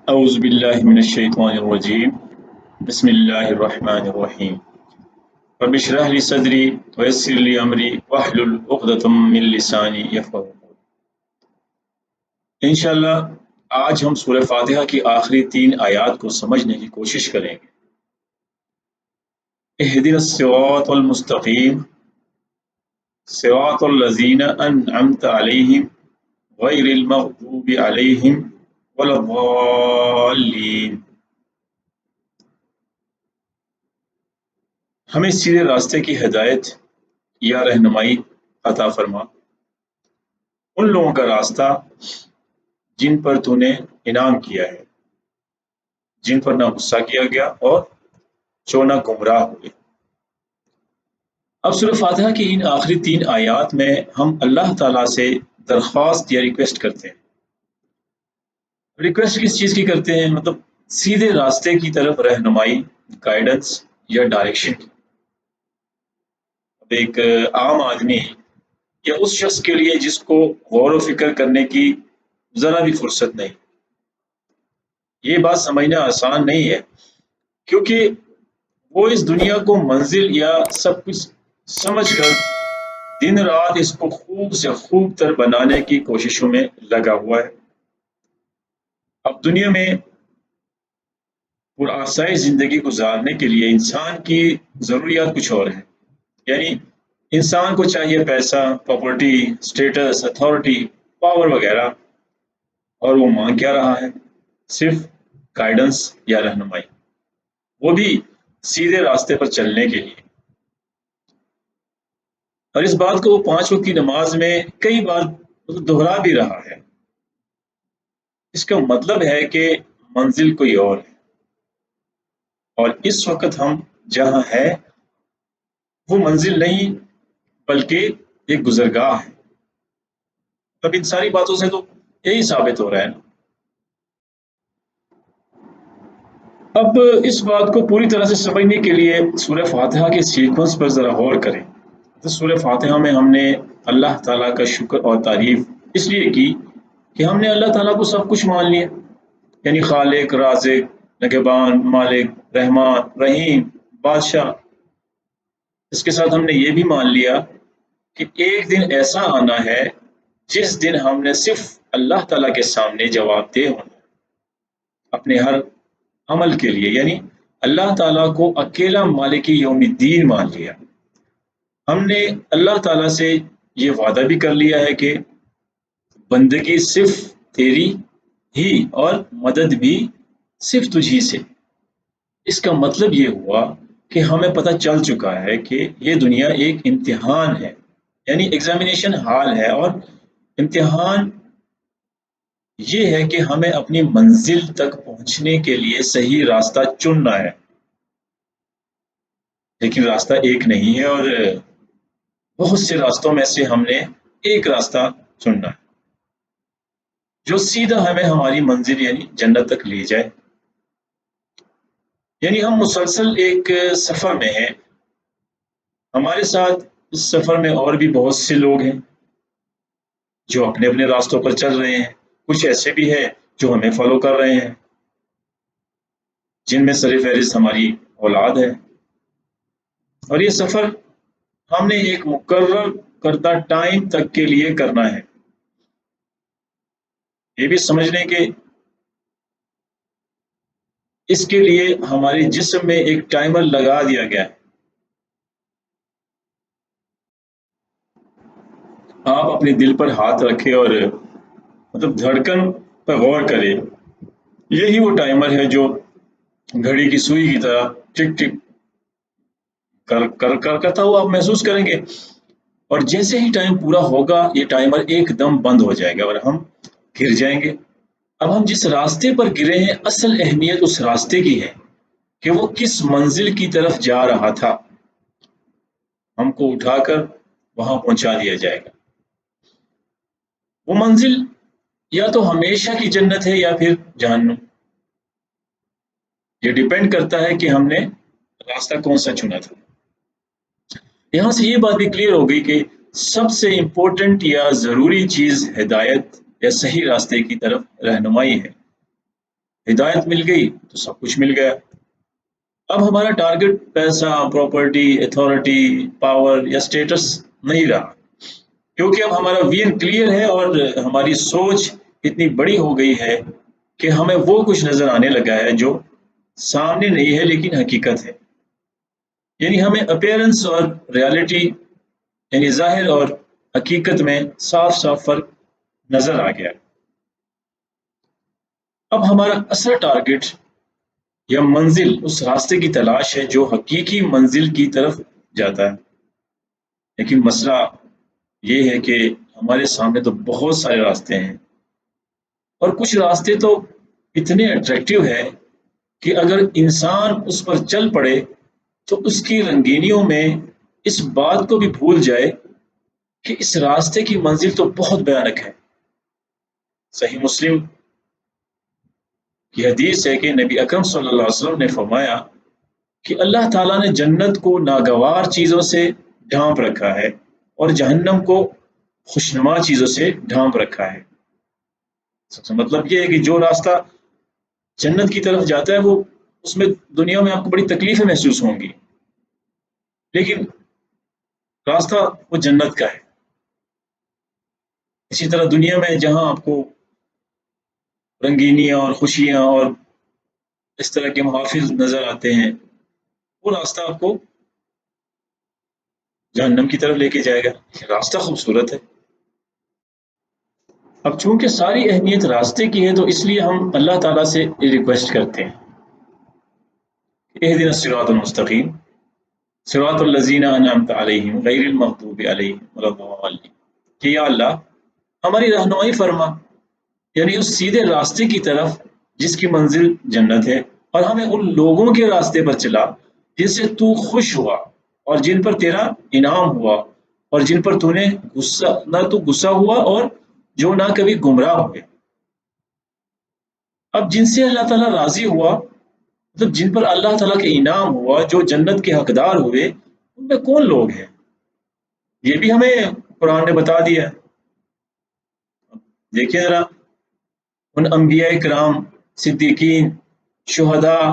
أعوذ بالله من الشيطان الرجيم بسم الله الرحمن الرحيم رب اشرح لي صدري ويسر لي أمري واحلل عقدة من لساني يفقهوا قولي. انشاءاللہ آج ہم سورہ فاتحہ کی آخری 3 آیات کو سمجھنے کی کوشش کریں گے. اهدنا الصراط المستقیم صراط الذین انعمت علیہم غیر المغضوب علیہم ولا الضالین. ہمیں سیدھے راستے کی ہدایت یا رہنمائی عطا فرما، ان لوگوں کا راستہ جن پر تو نے انعام کیا ہے، جن پر نہ غصہ کیا گیا اور جو نہ گمراہ ہوئے. اب سورہ فاتحہ کی ان آخری 3 آیات میں ہم اللہ تعالیٰ سے درخواست یا ریکویسٹ کرتے ہیں. ریکویسٹ کس چیز کی کرتے ہیں؟ مطلب سیدھے راستے کی طرف رہنمائی، گائیڈنس یا ڈائریکشن کی. اب ایک عام آدمی یا اس شخص کے لیے جس کو غور و فکر کرنے کی ذرا بھی فرصت نہیں، یہ بات سمجھنا آسان نہیں ہے، کیونکہ وہ اس دنیا کو منزل یا سب کچھ سمجھ کر دن رات اس کو خوب سے خوب تر بنانے کی کوششوں میں لگا ہوا ہے. اب دنیا میں پرآسائش زندگی گزارنے کے لیے انسان کی ضروریات کچھ اور ہیں. یعنی انسان کو چاہیے پیسہ، پراپرٹی، اسٹیٹس، اتھارٹی، پاور وغیرہ، اور وہ مانگ کیا رہا ہے؟ صرف گائیڈنس یا رہنمائی، وہ بھی سیدھے راستے پر چلنے کے لیے. اور اس بات کو وہ 5 وقت کی نماز میں کئی بار دہرا بھی رہا ہے. اس کا مطلب ہے کہ منزل کوئی اور ہے، اور اس وقت ہم جہاں ہیں وہ منزل نہیں بلکہ ایک گزرگاہ ہے. اب ان ساری باتوں سے تو یہی ثابت ہو رہا ہے نا. اب اس بات کو پوری طرح سے سمجھنے کے لیے سورہ فاتحہ کے سیکوینس پر ذرا غور کریں. تو سورہ فاتحہ میں ہم نے اللہ تعالیٰ کا شکر اور تعریف اس لیے کی کہ ہم نے اللہ تعالیٰ کو سب کچھ مان لیا، یعنی خالق، رازق، نگہبان، مالک، رحمان، رحیم، بادشاہ. اس کے ساتھ ہم نے یہ بھی مان لیا کہ ایک دن ایسا آنا ہے جس دن ہم نے صرف اللہ تعالیٰ کے سامنے جواب دہ ہونا اپنے ہر عمل کے لیے. یعنی اللہ تعالیٰ کو اکیلا مالک یوم الدین مان لیا. ہم نے اللہ تعالیٰ سے یہ وعدہ بھی کر لیا ہے کہ بندگی صرف تیری ہی اور مدد بھی صرف تجھی سے. اس کا مطلب یہ ہوا کہ ہمیں پتہ چل چکا ہے کہ یہ دنیا ایک امتحان ہے، یعنی ایگزامینیشن ہال ہے، اور امتحان یہ ہے کہ ہمیں اپنی منزل تک پہنچنے کے لیے صحیح راستہ چننا ہے. لیکن راستہ ایک نہیں ہے، اور بہت سے راستوں میں سے ہم نے ایک راستہ چننا ہے جو سیدھا ہمیں ہماری منزل یعنی جنت تک لے جائے. یعنی ہم مسلسل ایک سفر میں ہیں. ہمارے ساتھ اس سفر میں اور بھی بہت سے لوگ ہیں جو اپنے اپنے راستوں پر چل رہے ہیں. کچھ ایسے بھی ہیں جو ہمیں فالو کر رہے ہیں، جن میں سر فہرست ہماری اولاد ہے. اور یہ سفر ہم نے ایک مقرر کردہ ٹائم تک کے لیے کرنا ہے. یہ بھی سمجھ لیں کہ اس کے لیے ہمارے جسم میں ایک ٹائمر لگا دیا گیا ہے. آپ اپنے دل پر ہاتھ رکھیں اور مطلب دھڑکن پر غور کریں. یہی وہ ٹائمر ہے جو گھڑی کی سوئی کی طرح ٹک ٹک کرتا ہوا آپ محسوس کریں گے. اور جیسے ہی ٹائم پورا ہوگا یہ ٹائمر ایک دم بند ہو جائے گا اور ہم گر جائیں گے. اب ہم جس راستے پر گرے ہیں اصل اہمیت اس راستے کی ہے کہ وہ کس منزل کی طرف جا رہا تھا. ہم کو اٹھا کر وہاں پہنچا دیا جائے گا. وہ منزل یا تو ہمیشہ کی جنت ہے یا پھر جہنم. یہ ڈیپینڈ کرتا ہے کہ ہم نے راستہ کون سا چنا تھا. یہاں سے یہ بات بھی کلیئر ہو گئی کہ سب سے امپورٹنٹ یا ضروری چیز ہدایت یا صحیح راستے کی طرف رہنمائی ہے. ہدایت مل گئی تو سب کچھ مل گیا۔ اب ہمارا ٹارگٹ پیسہ، پراپرٹی، اتھارٹی، پاور یا اسٹیٹس نہیں رہا، کیونکہ اب ہمارا ویژن کلیئر ہے اور ہماری سوچ اتنی بڑی ہو گئی ہے کہ ہمیں وہ کچھ نظر آنے لگا ہے جو سامنے نہیں ہے لیکن حقیقت ہے۔ یعنی ہمیں اپیرنس اور ریالٹی، یعنی ظاہر اور حقیقت میں صاف صاف فرق نظر آ گیا۔ اب ہمارا اصل ٹارگٹ یا منزل اس راستے کی تلاش ہے جو حقیقی منزل کی طرف جاتا ہے۔ لیکن مسئلہ یہ ہے کہ ہمارے سامنے تو بہت سارے راستے ہیں، اور کچھ راستے تو اتنے اٹریکٹیو ہے کہ اگر انسان اس پر چل پڑے تو اس کی رنگینیوں میں اس بات کو بھی بھول جائے کہ اس راستے کی منزل تو بہت بھیانک ہے۔ صحیح مسلم کی حدیث ہے کہ نبی اکرم صلی اللہ علیہ وسلم نے فرمایا کہ اللہ تعالیٰ نے جنت کو ناگوار چیزوں سے ڈھانپ رکھا ہے اور جہنم کو خوشنما چیزوں سے ڈھانپ رکھا ہے۔ سب سے مطلب یہ ہے کہ جو راستہ جنت کی طرف جاتا ہے وہ اس میں دنیا میں آپ کو بڑی تکلیفیں محسوس ہوں گی، لیکن راستہ وہ جنت کا ہے۔ اسی طرح دنیا میں جہاں آپ کو رنگینیاں اور خوشیاں اور اس طرح کے محافظ نظر آتے ہیں، وہ راستہ آپ کو جہنم کی طرف لے کے جائے گا۔ راستہ خوبصورت ہے۔ اب چونکہ ساری اہمیت راستے کی ہے تو اس لیے ہم اللہ تعالیٰ سے ریکویسٹ کرتے ہیں، اہدنا الصراط المستقیم صراط الذین انعمت علیہم غیر المغضوب علیہم ولا الضالین، کہ یا اللہ ہماری رہنمائی فرما، یعنی اس سیدھے راستے کی طرف جس کی منزل جنت ہے، اور ہمیں ان لوگوں کے راستے پر چلا جن سے تو خوش ہوا اور جن پر تیرا انعام ہوا اور جن پر تو نے غصہ ہوا اور جو نہ کبھی گمراہ ہوئے۔ اب جن سے اللہ تعالیٰ راضی ہوا، مطلب جن پر اللہ تعالیٰ کے انعام ہوا، جو جنت کے حقدار ہوئے، ان میں کون لوگ ہیں یہ بھی ہمیں قرآن نے بتا دیا۔ دیکھیں ذرا ان انبیاء کرام، صدیقین، شہداء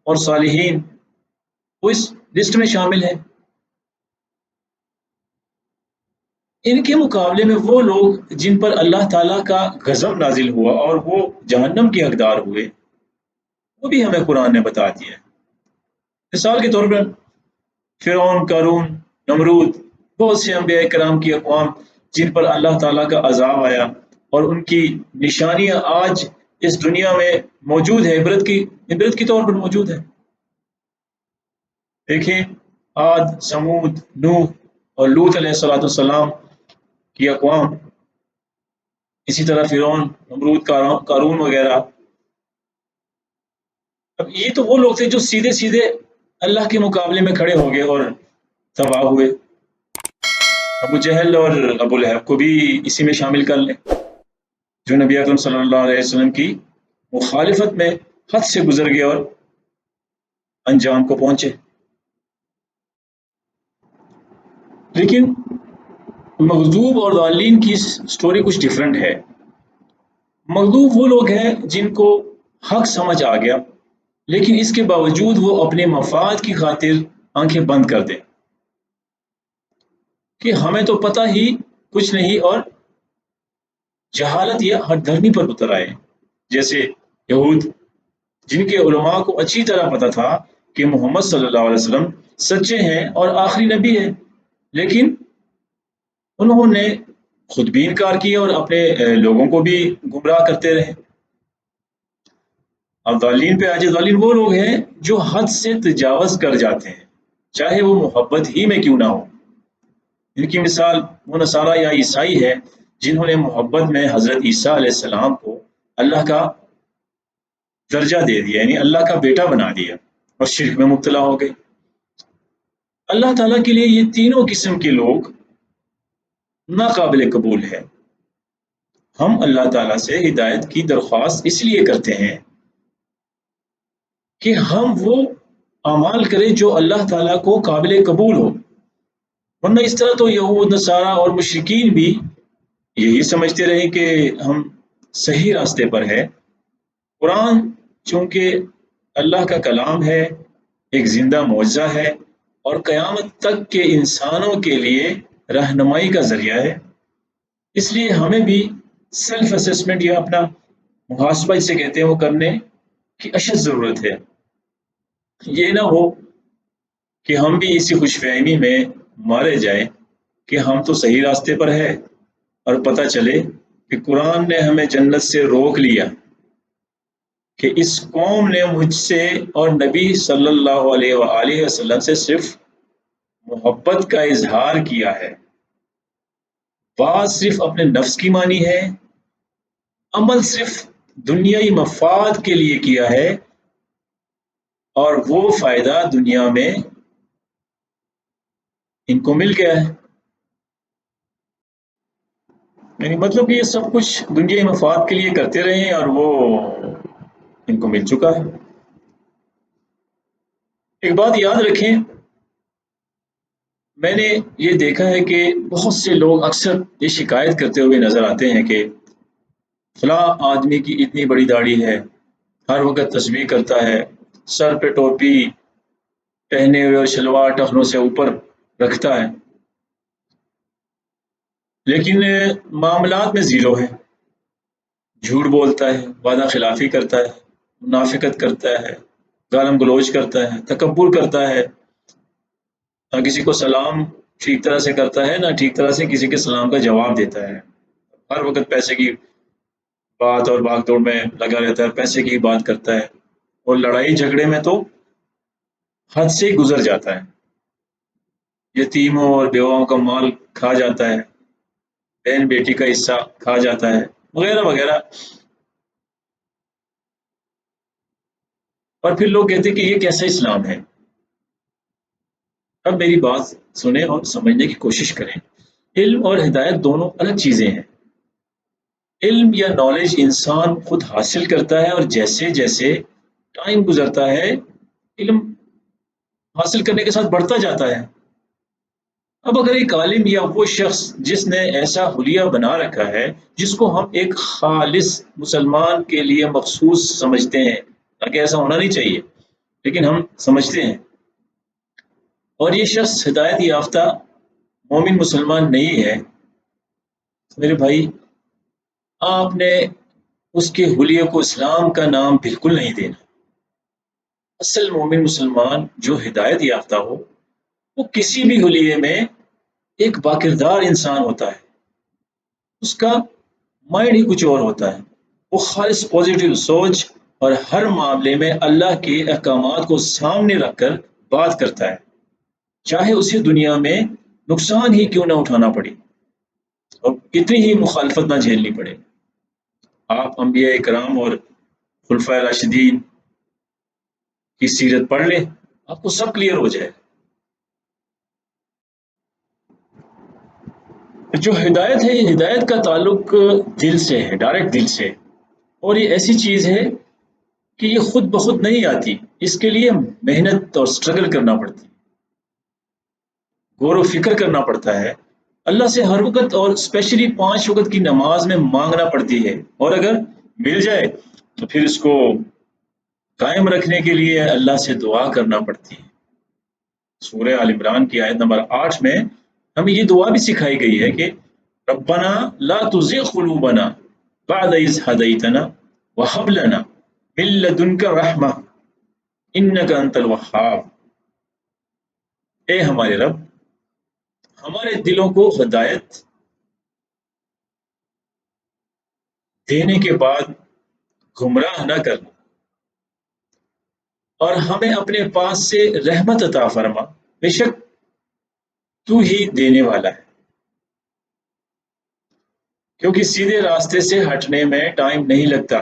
اور صالحین، وہ اس لسٹ میں شامل ہیں۔ ان کے مقابلے میں وہ لوگ جن پر اللہ تعالیٰ کا غضب نازل ہوا اور وہ جہنم کے حقدار ہوئے، وہ بھی ہمیں قرآن نے بتا دیا ہے۔ مثال کے طور پر فرعون، قارون، نمرود، بہت سے انبیاء کرام کی اقوام جن پر اللہ تعالیٰ کا عذاب آیا، اور ان کی نشانیاں آج اس دنیا میں موجود ہے، عبرت کی طور پر موجود ہے۔ دیکھیں عاد، سمود، نوح اور لوط علیہ السلام کی اقوام، اسی طرح فرعون، نمرود، قارون وغیرہ۔ اب یہ تو وہ لوگ تھے جو سیدھے سیدھے اللہ کے مقابلے میں کھڑے ہو گئے اور تباہ ہوئے۔ ابو جہل اور ابو لہب کو بھی اسی میں شامل کر لیں، جو نبی اکرم صلی اللہ علیہ وسلم کی مخالفت میں حد سے گزر گئے اور انجام کو پہنچے۔ لیکن مغضوب اور ضالین کی سٹوری کچھ ڈیفرنٹ ہے۔ مغضوب وہ لوگ ہیں جن کو حق سمجھ آ گیا، لیکن اس کے باوجود وہ اپنے مفاد کی خاطر آنکھیں بند کر دیں کہ ہمیں تو پتہ ہی کچھ نہیں، اور جہالت یا ہٹ دھرمی پر اتر آئے، جیسے یہود جن کے علماء کو اچھی طرح پتہ تھا کہ محمد صلی اللہ علیہ وسلم سچے ہیں اور آخری نبی ہیں، لیکن انہوں نے خود بھی انکار کیا اور اپنے لوگوں کو بھی گمراہ کرتے رہے۔ اب ضالین پہ آج ضالین وہ لوگ ہیں جو حد سے تجاوز کر جاتے ہیں، چاہے وہ محبت ہی میں کیوں نہ ہو۔ ان کی مثال وہ نصارہ یا عیسائی ہے جنہوں نے محبت میں حضرت عیسیٰ علیہ السلام کو اللہ کا درجہ دے دیا، یعنی اللہ کا بیٹا بنا دیا، اور شرک میں مبتلا ہو گئے۔ اللہ تعالیٰ کے لیے یہ تینوں قسم کے لوگ ناقابل قبول ہے۔ ہم اللہ تعالیٰ سے ہدایت کی درخواست اس لیے کرتے ہیں کہ ہم وہ اعمال کریں جو اللہ تعالیٰ کو قابل قبول ہو، ورنہ اس طرح تو یہود، نصارہ اور مشرکین بھی یہی سمجھتے رہے کہ ہم صحیح راستے پر ہیں۔ قرآن چونکہ اللہ کا کلام ہے، ایک زندہ معجزہ ہے اور قیامت تک کے انسانوں کے لیے رہنمائی کا ذریعہ ہے۔ اس لیے ہمیں بھی سیلف اسسمنٹ یا اپنا محاسبہ جسے کہتے ہیں وہ کرنے کی اشد ضرورت ہے۔ یہ نہ ہو کہ ہم بھی اسی خوش فہمی میں مارے جائیں کہ ہم تو صحیح راستے پر ہے اور پتہ چلے کہ قرآن نے ہمیں جنت سے روک لیا، کہ اس قوم نے مجھ سے اور نبی صلی اللہ علیہ وآلہ وسلم سے صرف محبت کا اظہار کیا ہے، بات صرف اپنے نفس کی مانی ہے، عمل صرف دنیائی مفاد کے لیے کیا ہے، اور وہ فائدہ دنیا میں ان کو مل گیا ہے۔ یعنی مطلب کہ یہ سب کچھ دنیائی مفاد کے لیے کرتے رہے ہیں اور وہ ان کو مل چکا ہے۔ ایک بات یاد رکھیں، میں نے یہ دیکھا ہے کہ بہت سے لوگ اکثر یہ شکایت کرتے ہوئے نظر آتے ہیں کہ فلاں آدمی کی اتنی بڑی داڑھی ہے، ہر وقت تسبیح کرتا ہے، سر پہ ٹوپی پہنے ہوئے اور شلوار ٹخنوں سے اوپر رکھتا ہے، لیکن معاملات میں زیرو ہے، جھوٹ بولتا ہے، وعدہ خلافی کرتا ہے، منافقت کرتا ہے، گالم گلوچ کرتا ہے، تکبر کرتا ہے، نہ کسی کو سلام ٹھیک طرح سے کرتا ہے، نہ ٹھیک طرح سے کسی کے سلام کا جواب دیتا ہے، ہر وقت پیسے کی بات اور بھاگ دوڑ میں لگا رہتا ہے، پیسے کی بات کرتا ہے، اور لڑائی جھگڑے میں تو حد سے ہی گزر جاتا ہے، یتیموں اور بیواؤں کا مال کھا جاتا ہے، بہن بیٹی کا حصہ کھا جاتا ہے، وغیرہ وغیرہ۔ اور پھر لوگ کہتے ہیں کہ یہ کیسا اسلام ہے؟ اب میری بات سنیں اور سمجھنے کی کوشش کریں۔ علم اور ہدایت دونوں الگ چیزیں ہیں۔ علم یا نالج انسان خود حاصل کرتا ہے، اور جیسے جیسے ٹائم گزرتا ہے علم حاصل کرنے کے ساتھ بڑھتا جاتا ہے۔ اب اگر ایک عالم یا وہ شخص جس نے ایسا حلیہ بنا رکھا ہے جس کو ہم ایک خالص مسلمان کے لیے مخصوص سمجھتے ہیں، تاکہ ایسا ہونا نہیں چاہیے لیکن ہم سمجھتے ہیں، اور یہ شخص ہدایت یافتہ مومن مسلمان نہیں ہے، تو میرے بھائی آپ نے اس کے حلیے کو اسلام کا نام بالکل نہیں دینا۔ اصل مومن مسلمان جو ہدایت یافتہ ہو وہ کسی بھی حلیے میں ایک باکردار انسان ہوتا ہے، اس کا مائنڈ ہی کچھ اور ہوتا ہے، وہ خالص پازیٹیو سوچ اور ہر معاملے میں اللہ کے احکامات کو سامنے رکھ کر بات کرتا ہے، چاہے اسے دنیا میں نقصان ہی کیوں نہ اٹھانا پڑے اور کتنی ہی مخالفت نہ جھیلنی پڑے۔ آپ انبیاء کرام اور خلفائے راشدین کی سیرت پڑھ لیں، آپ کو سب کلیئر ہو جائے۔ جو ہدایت ہے، ہدایت کا تعلق دل سے ہے، ڈائریکٹ دل سے، اور یہ ایسی چیز ہے کہ یہ خود بخود نہیں آتی، اس کے لیے محنت اور سٹرگل کرنا پڑتی ہے، غور و فکر کرنا پڑتا ہے، اللہ سے ہر وقت اور اسپیشلی 5 وقت کی نماز میں مانگنا پڑتی ہے، اور اگر مل جائے تو پھر اس کو قائم رکھنے کے لیے اللہ سے دعا کرنا پڑتی ہے۔ سورہ آل عمران کی آیت نمبر 8 میں ہمیں یہ دعا بھی سکھائی گئی ہے کہ ربنا لا تزغ قلوبنا بعد اذ ہدیتنا وہب لنا من لدنک رحمہ انک انت الوہاب۔ اے ہمارے رب، ہمارے دلوں کو ہدایت دینے کے بعد گمراہ نہ کرنا، اور ہمیں اپنے پاس سے رحمت عطا فرما، بے شک تو ہی دینے والا ہے۔ کیونکہ سیدھے راستے سے ہٹنے میں ٹائم نہیں لگتا،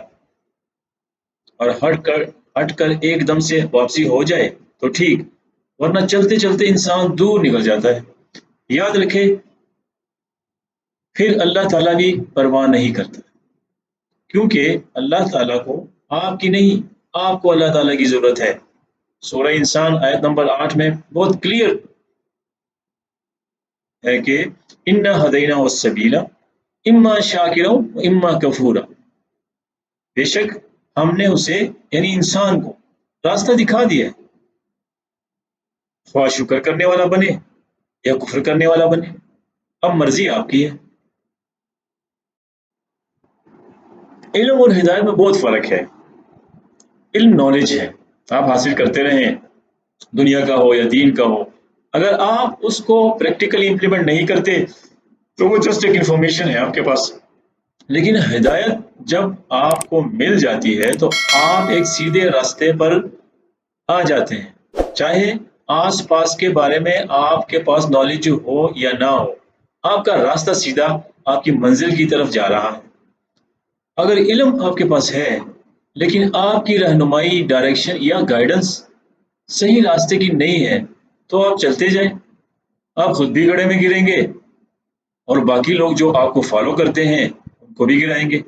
اور ہٹ کر ایک دم سے واپسی ہو جائے تو ٹھیک، ورنہ چلتے چلتے انسان دور نکل جاتا ہے۔ یاد رکھے، پھر اللہ تعالیٰ بھی پرواہ نہیں کرتا، کیونکہ اللہ تعالیٰ کو آپ کی نہیں، آپ کو اللہ تعالیٰ کی ضرورت ہے۔ سورہ انسان آیت نمبر 8 میں بہت کلیئر ہے کہ انا ہدیناہ السبیل اما شاکرا و اما کفورا، بے شک ہم نے اسے یعنی انسان کو راستہ دکھا دیا ہے، خواہ شکر کرنے والا بنے یا کفر کرنے والا بنے، اب مرضی آپ کی ہے۔ علم اور ہدایت میں بہت فرق ہے۔ علم نالج ہے، آپ حاصل کرتے رہیں، دنیا کا ہو یا دین کا ہو، اگر آپ اس کو پریکٹیکلی امپلیمنٹ نہیں کرتے تو وہ جسٹ ایک انفارمیشن ہے آپ کے پاس۔ لیکن ہدایت جب آپ کو مل جاتی ہے تو آپ ایک سیدھے راستے پر آ جاتے ہیں، چاہے آس پاس کے بارے میں آپ کے پاس نالج ہو یا نہ ہو، آپ کا راستہ سیدھا آپ کی منزل کی طرف جا رہا ہے۔ اگر علم آپ کے پاس ہے لیکن آپ کی رہنمائی، ڈائریکشن یا گائیڈنس صحیح راستے کی نہیں ہے تو آپ چلتے جائیں، آپ خود بھی گڑھے میں گریں گے اور باقی لوگ جو آپ کو فالو کرتے ہیں ان کو بھی گرائیں گے۔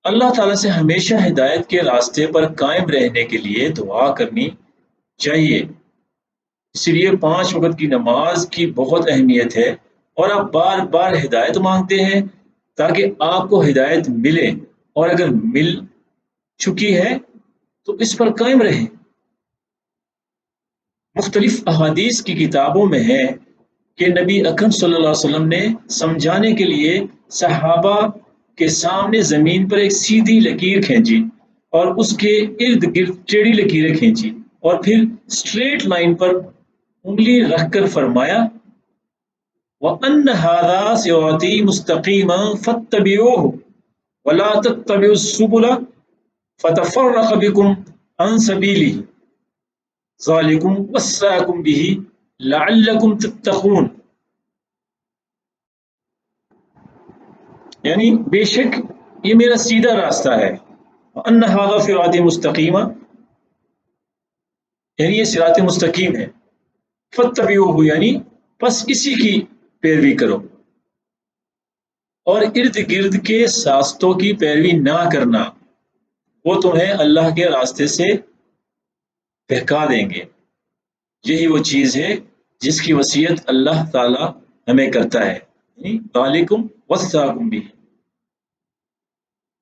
اللہ تعالیٰ سے ہمیشہ ہدایت کے راستے پر قائم رہنے کے لیے دعا کرنی چاہیے۔ اسی لیے 5 وقت کی نماز کی بہت اہمیت ہے اور آپ بار بار ہدایت مانگتے ہیں تاکہ آپ کو ہدایت ملے، اور اگر مل چکی ہے تو اس پر قائم رہیں۔ مختلف احادیث کی کتابوں میں ہے کہ نبی اکرم صلی اللہ علیہ وسلم نے سمجھانے کے لیے صحابہ کے سامنے زمین پر ایک سیدھی لکیر کھینچی اور اس کے ارد گرد ٹیڑھی لکیریں کھینچی اور پھر اسٹریٹ لائن پر انگلی رکھ کر فرمایا وَأَنَّ هَذَا صِرَاطِي مُسْتَقِيمًا فَاتَّبِعُوهُ وَلَا تَتَّبِعُوا السُّبُلَ فَتَفَرَّقَ بِكُمْ عَنْ سَبِيلِهِ ذَلِكُمْ وَصَّاكُمْ بِهِ لَعَلَّكُمْ تَتَّقُونَ۔ یعنی بے شک یہ میرا سیدھا راستہ ہے، وَأَنَّ هَذَا صِرَاطِي مُسْتَقِيمًا، یعنی یہ صراط مستقیم ہے، فَاتَّبِعُوهُ یعنی بس اسی کی پیروی کرو، اور ارد گرد کے راستوں کی پیروی نہ کرنا، وہ تمہیں اللہ کے راستے سے بہکا دیں گے۔ یہی وہ چیز ہے جس کی وصیت اللہ تعالی ہمیں کرتا ہے، یعنی ذالکم وصاکم بہ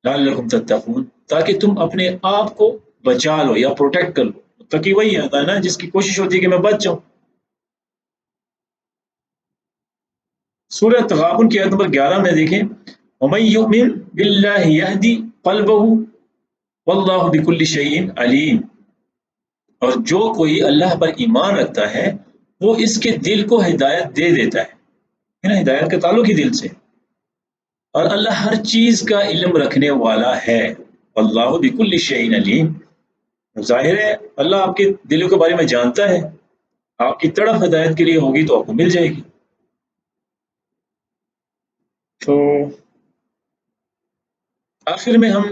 لعلکم تتقون، تاکہ تم اپنے آپ کو بچا لو یا پروٹیکٹ کر لو۔ متقی وہی آتا ہے نا جس کی کوشش ہوتی ہے کہ میں بچ جاؤں۔ سورہ تغابن کی آیت نمبر 11 میں دیکھیں وَمَن یُؤْمِن بِاللَّهِ یہدی قلبہ واللہ بکل شیء علیم، اور جو کوئی اللہ پر ایمان رکھتا ہے وہ اس کے دل کو ہدایت دے دیتا ہے نا، ہدایت کا تعلق ہی دل سے، اور اللہ ہر چیز کا علم رکھنے والا ہے، واللہ بکل شیء علیم، ظاہر ہے اللہ آپ کے دلوں کے بارے میں جانتا ہے، آپ کی تڑپ ہدایت کے لیے ہوگی تو آپ کو مل جائے گی۔ تو آخر میں ہم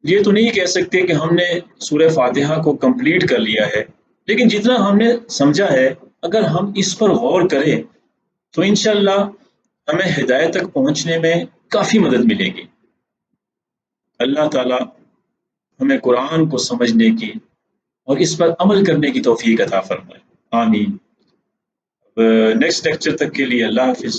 یہ تو نہیں کہہ سکتے کہ ہم نے سورہ فاتحہ کو کمپلیٹ کر لیا ہے، لیکن جتنا ہم نے سمجھا ہے اگر ہم اس پر غور کریں تو انشاءاللہ ہمیں ہدایت تک پہنچنے میں کافی مدد ملے گی۔ اللہ تعالی ہمیں قرآن کو سمجھنے کی اور اس پر عمل کرنے کی توفیق عطا فرمائے، آمین۔ نیکسٹ لیکچر تک کے لیے اللہ حافظ۔